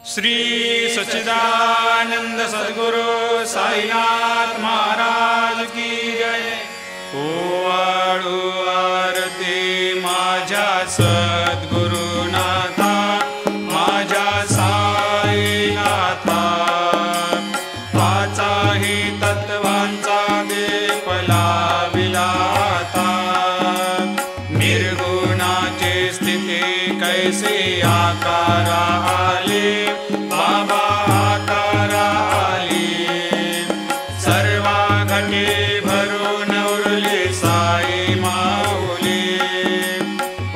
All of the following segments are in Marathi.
श्री सच्चिदानंद सद्गुरु साईनाथ महाराज की जय। ओवाळू आरती माझ्या सद्गुरुनाथा, माझ्या साईनाथा, पाचाही तत्वांचा दीप लाविलाता। निर्गुणाची स्थिती कैसी आकारा आली, बाबा आकारा आली। सर्वा घटी भरून उरली साई माऊली।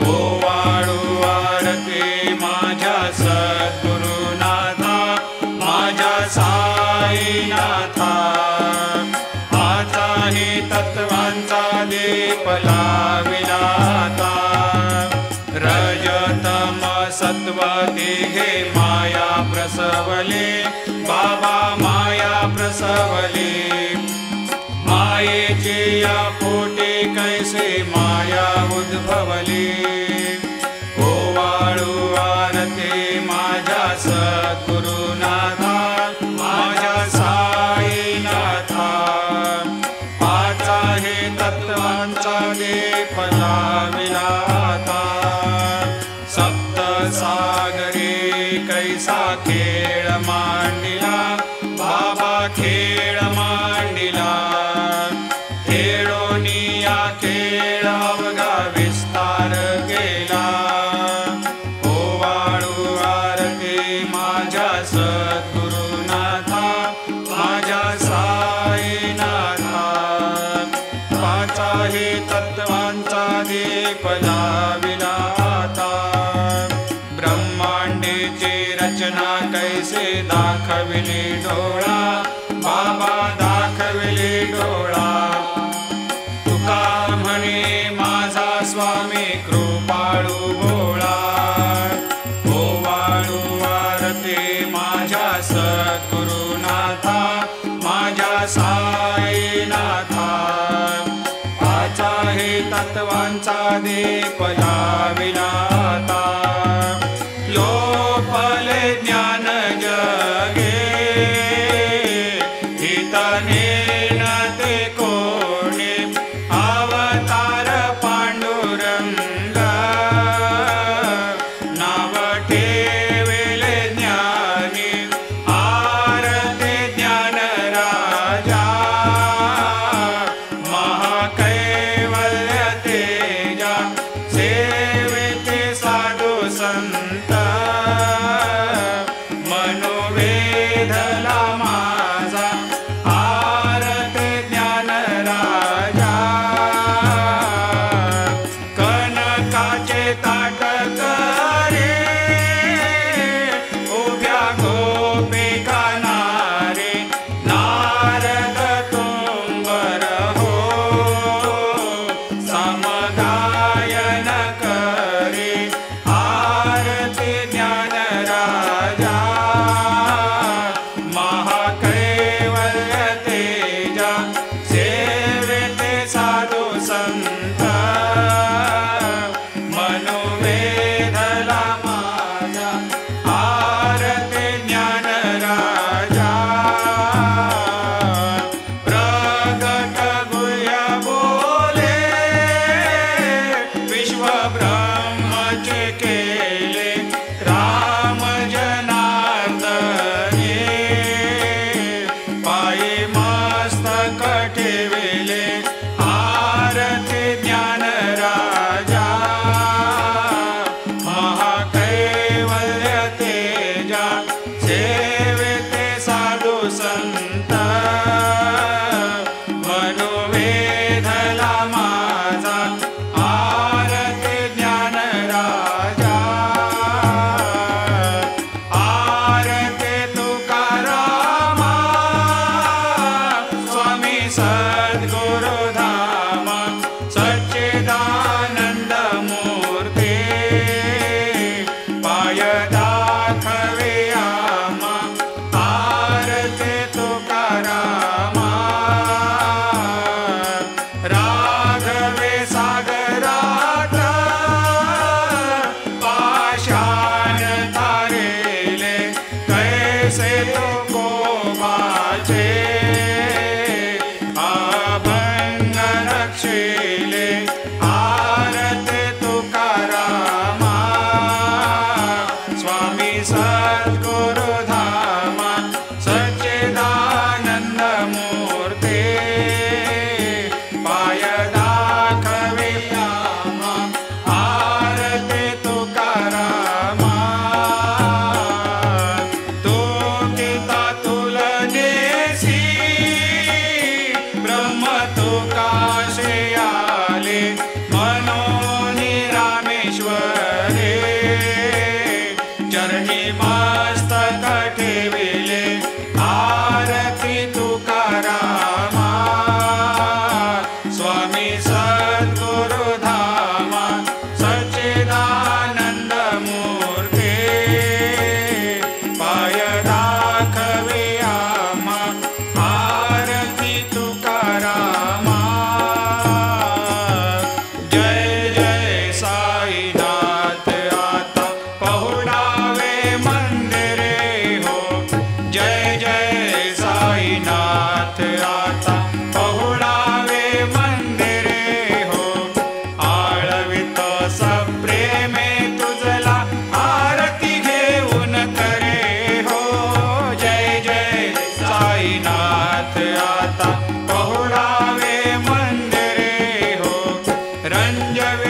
ओवाळू आरती माझ्या सद्गुरुनाथा, माझ्या साईनाथा, पाचाही तत्वांचा दीप लाविलाता। रजतम सत्व तिघे माया प्रसवले, बाबा माया प्रसवले। मायेची या पोटी कैसे माया उद्भवली। ओवाळू आरती माझ्या सद्गुरुनाथा, माझ्या साईनाथा, पाचाही तत्वांचा दीप लाविलाता। सप्त सागरी कैसा खेळ मांडिला, बाबा खेळ मांडिला। खेळोनिया खेळ अवघा विस्तार केला। ओवाळू आरती माझ्या सद्गुरुनाथा, माझ्या साईनाथा, पाचाही तत्वांचा दीप लाविलाता। ब्रह्मांडेची रचना कैसे दाखविली डोळा, बाबा दाखविली डोळा। तुका म्हणे माझा स्वामी कृपाळू भोळा। ओवाळू आरती माझ्या सद्गुरुनाथा, माझ्या साईनाथा, पाचाही तत्वांचा दीप लाविलाता। लोपले ज्ञान जगे, हितने न ते कोणी। अवतार पांडुरंग, नाव ठेविले ज्ञानी। आरती ज्ञान राजा, महाकैवल्य तेजा। सेविते साधू संत, मनोवेधला माझा। आरती ज्ञान राजा, कनकाचे ताट करे। उभ्या गोपिका नारे, नारद तुंबर हो। समगायन करे, आरती ज्ञान राजा, महाकैवल्य तेजा। सेविते साधू संत, मनोवेधला माझा। आरती ज्ञान राजा, प्रगट गुह्य बोले। विश्व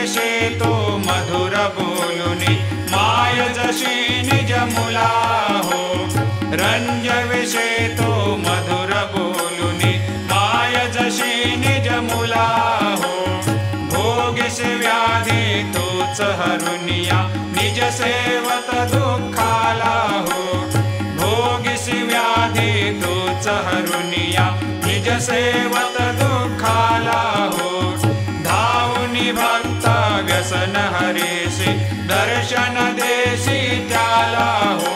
विषय तो मधुर बोलुनी माय जशी निज मुला हो रंज विषय तो मधुर बोलुनी माय जशी निज मुला हो भोगिस व्याधी तोच हरुनिया निज सेवत दुःखाला हो भोगिस व्याधी तोच हरुनिया निज सेवत दुःखाला हो धावुनी भक्त व्यसन हरेसी दर्शन देसी त्याला हो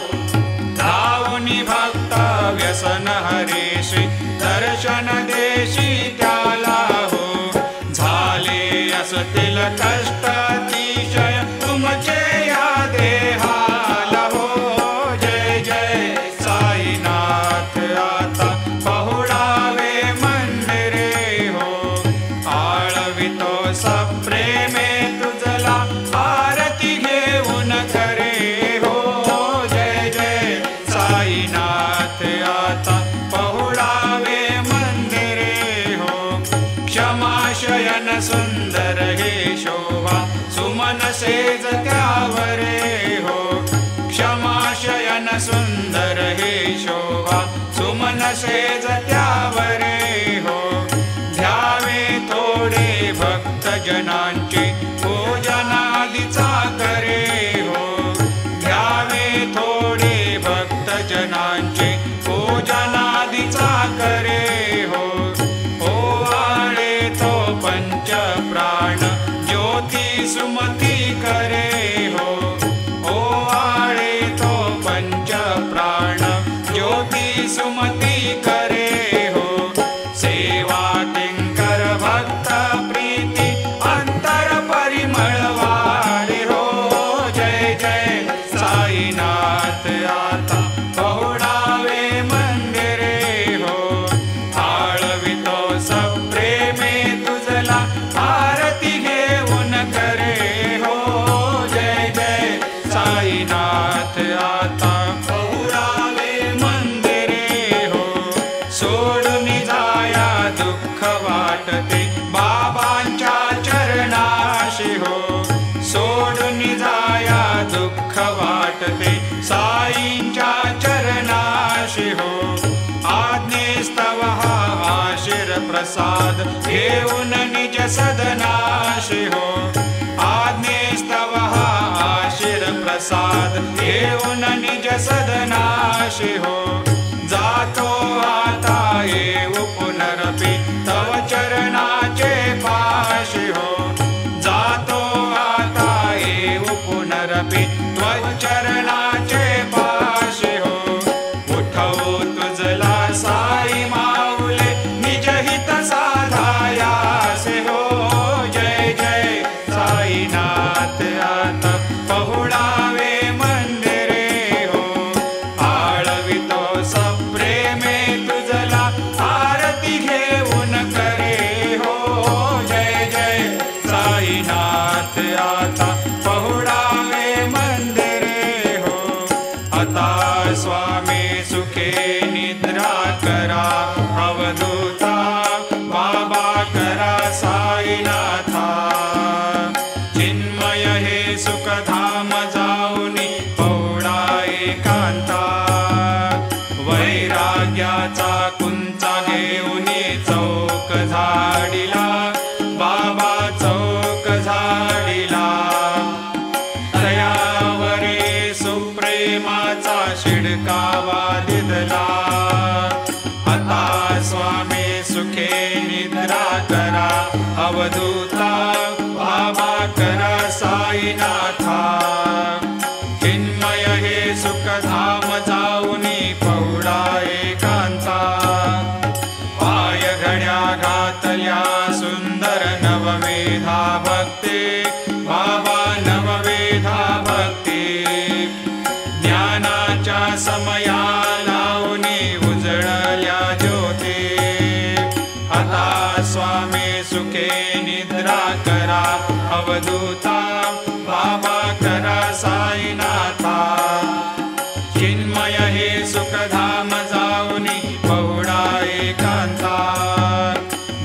धावुनी भक्त व्यसन हरेसी दर्शन देसी त्याला हो झाले असतील कष्ट अतिशय तुमचे या देहाला हो जय जय साईनाथ आता पहुडावे मंदिरे हो आळवितो सप्रेमे तुझला आरती घेऊन करे हो जय जय साईनाथ आता पहुडावे मंदिरे हो क्षमाशयन सुंदर हे शोभा सुमन सेज त्यावरे हो क्षमाशयन सुंदर हे शोभा सुमन सेज त्यावरे हो ध्यावे थोडे भक्त जनांची पूजनादीचा करे हो ध्यावे थोडे भक्त जनांची पूजनादीचा करे हो ओवाळे तो पंच प्राण ज्योती सुमती करे हो ओवाळे तो पंच प्राण ज्योती सुमती करे हो सेवा किंकर भक्त प्रीती अंतर परिमळ वारे हो जय जय साईनाथ आता पहुडावे मंदिरे हो आळवितो सप्रेमे तुझला आरती घेऊन करे हो जय जय साईनाथ आता पहुडावे मंदिरे हो सोडून जाया दुःख वाटते बाबांच्या चरणाशी हो सोडून जाया दुःख वाटते साईंच्या चरणाशी हो आज्ञेस्तव हा आशीर प्रसाद घेऊन निज सदनाशी हो आज्ञेस्तव हा आशीर प्रसाद घेऊन निज सदनाशी हो जातो आता येऊ पुनरपि तव चरणाचे पाशी हो जातो आता येऊ पुनरपि त्व चरणाचे पाशी हो उठवू तुझला साई माऊले निज हित साधायासे हो जय जय साईनाथ आता पहुडावे मंदिरे हो आळवितो सप्रेमे तुझला आरती घेऊन करे हो जय जय साईनाथ आता पहुडावे मंदिरे हो आता स्वामी सुखे निद्रा करा अवधूता बाबा करा साईनाथा चिन्मय हे सुखधाम जाऊनी पौडा एकांता वैराग्याचा कुंचा घेऊनी चौक झाडिला बाबा चौक झाडिला दयावरे सुप्रेमाचा शिडकावा दिदला आता स्वामी सुखे निद्रा करा अवधूता बाबा करा साईनाथा चिन्मय हे सुखधाम जाऊनी पौडा एकांता पाय घड्या घातल्या सुंदर नववेधा भक्ती बाबा नववेधा भक्ती ज्ञानाच्या समया लावणी उजळल्या ज्योती आता स्वामी सुखे निद्रा करा अवधूता बाबा करा साईनाथा चिन्मय हे सुखधाम जाऊनी पौडा एकांता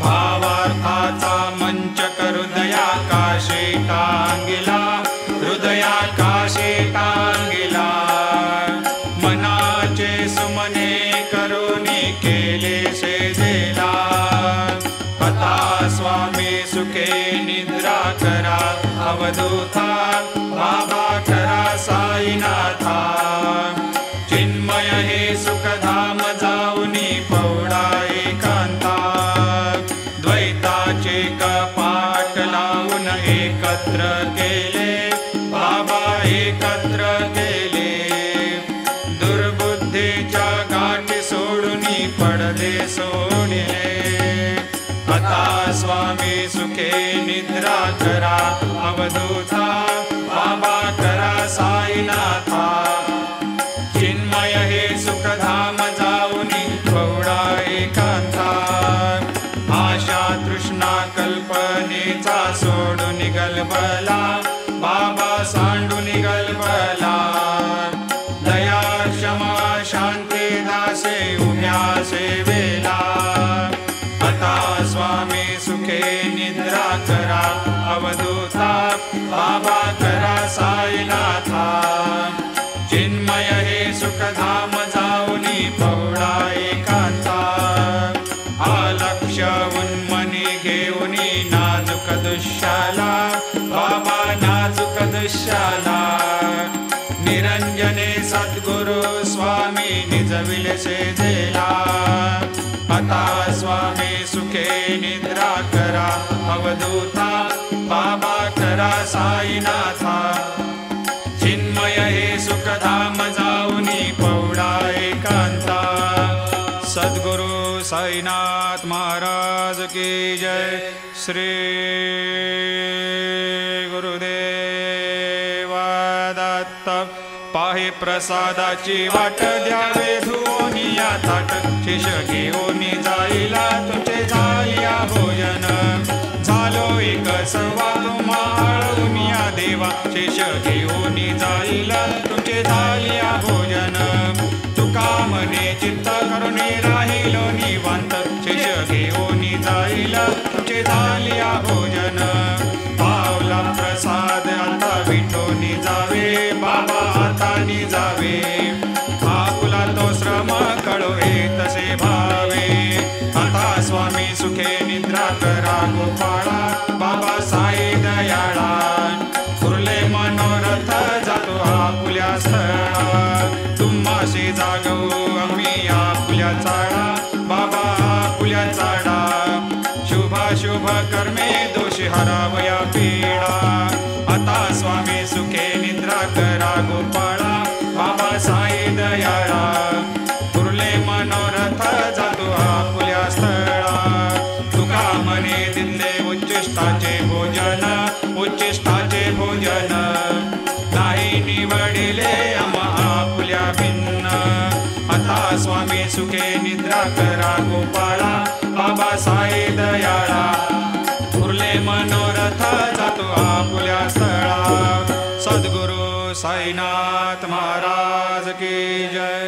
भावार्थाचा मंच करू दया काशेटा टांगिला हृदयाकाशे टांगिला मनाचे सुमने करुणी केले सेजेला आता स्वामी सुखे निद्रा करा अवधूता बाबा खरा साईनाथा चिन्मय हे सुखधाम जाऊनी पौडा एकांता द्वैताचे कपाट लावून एकत्र केले बाबा एकत्र केले दुर्बुद्धीच्या गाठी सोडूनी पडदे सोडले आता स्वामी सुखे निद्रा करा अवधूता बाबा करा साईनाथा चिन्मय हे सुखधाम जाऊनी पौडा एकांता आशा तृष्णा कल्पनेचा सोडून गलबला बाबा सांडून गलबला दया क्षमा शांती दासे उभ्या सेवेला आता स्वामी सुखे निद्रा करा अवधूता बाबा करा साईनाथा चिन्मय हे सुखधाम जाऊनी पौडा एकांता आलक्ष उन्मनी घेऊनी नाजुक दुःशाला बाबा नाजुक दुःशाला निरंजने सद्गुरु स्वामी निजविले सेजेला आता स्वामी सुखे निद्रा करा अवधूता बाबा करा साईनाथा चिन्मय हे सुखधाम जाऊनी पौडा एकांता सद्गुरु साईनाथ महाराज की जय श्री गुरुदेव दत्त पाहे प्रसादाची वाट द्यावे धुवोनिया ताट शिष घेऊनी जाईला तुझे झालिया भोजन झालो एक सर्वा तुम्हाळुनिया देवा शिष घेऊनी जाईला तुझे झालिया भोजन तुका मने चित्त करुणी राहिलो निवांत शिष घेऊनी जाईला तुझे झालिया भोजन पावला प्रसाद आता विठोनी जावे बाबा आता जावे आपुला तो श्रम कळोहे तसे भावे आता स्वामी सुखे निद्रा करा गोपाळा बाबा साई दयाळा उरले मनोरथ जातो आपुल्या स्थळा तुम्हाशी जागवू आम्ही आपुल्या चाडा बाबा आपुल्या चाडा शुभ कर्मे दोषी हरावया पीडा आता स्वामी सुखे निद्रा करा गोपाळा बाबा साई दयाळा उरले मनोरथ जातो आपुल्या स्थळा तुका मने दिले उच्चिष्टाचे भोजन उच्चिष्टाचे भोजन नाही निवडिले आम्हा आपुल्या भिन्न आता स्वामी सुखे निद्रा करा गोपाळा बाबा साई दयाळा उरले मनोरथ जातो आपुल्या स्थळा सद्गुरु साईनाथ महाराज की जय।